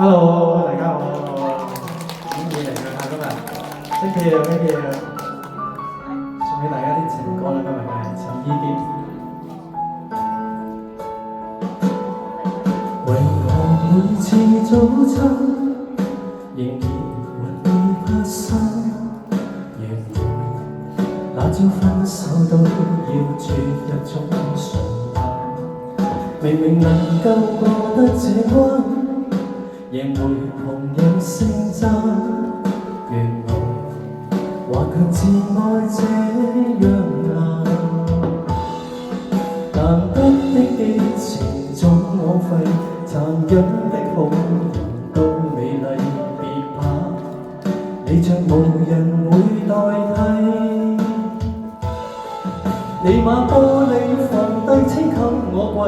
Hello，大家好，點會嚟㗎今日？星期六，送俾大家啲情歌啦，今日係陳依潔。為何每次早餐仍然為你發生？原來那朝分手都要注入種純淡，明明能夠過得這關。仍會旁人稱讚，原來還強自愛這樣難。難得的激情總枉費，殘忍的好人都美麗，別怕你像無人會代替。你把玻璃放低請給我跪，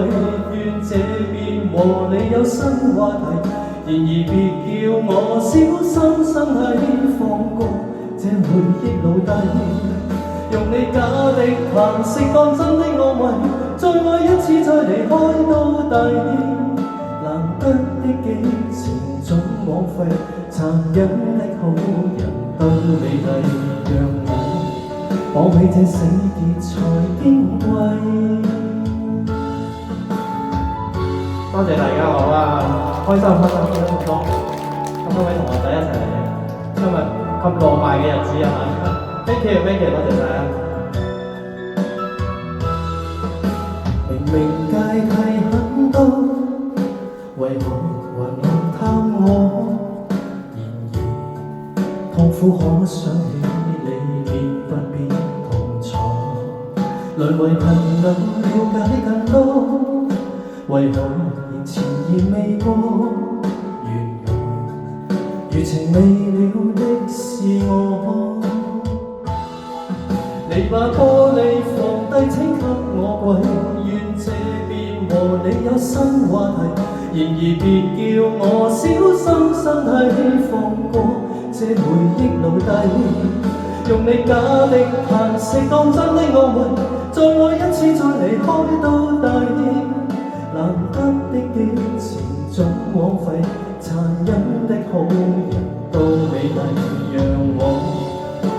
願這邊和你有新話題。然而別叫我小心身體，放過這回憶奴隸。用你假的憑食當真的安慰，再愛一次再離開到底。難得的激情總枉費，殘忍的好人都美麗，讓我綁起這死結才矜貴。多謝大家好啊！開心咁多位同學仔一齊嚟，今日咁浪漫嘅日子啊！Thank you，多謝晒啊！明明階梯很多，為何還來探我？然而痛苦可想起你，便不必同床，淪為朋友了解更多，為何？前言未過，原來餘情未了的是我。你把玻璃放低請給我跪，願這邊和你有新話題。然而別叫我小心身體，放過這回憶奴隸。用你假的憑食當真的安慰，再愛一次再離開到底。難得的激情總枉費，殘忍的好人都美麗，讓我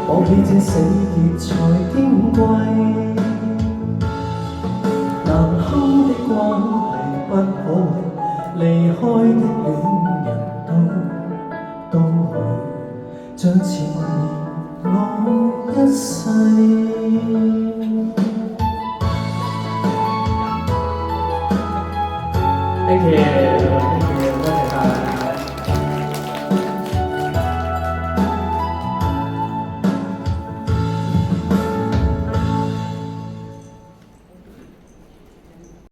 綁起這死結才矜貴。難堪的關係不可畏，離開的戀人都會將纏綿我一世。Thank you。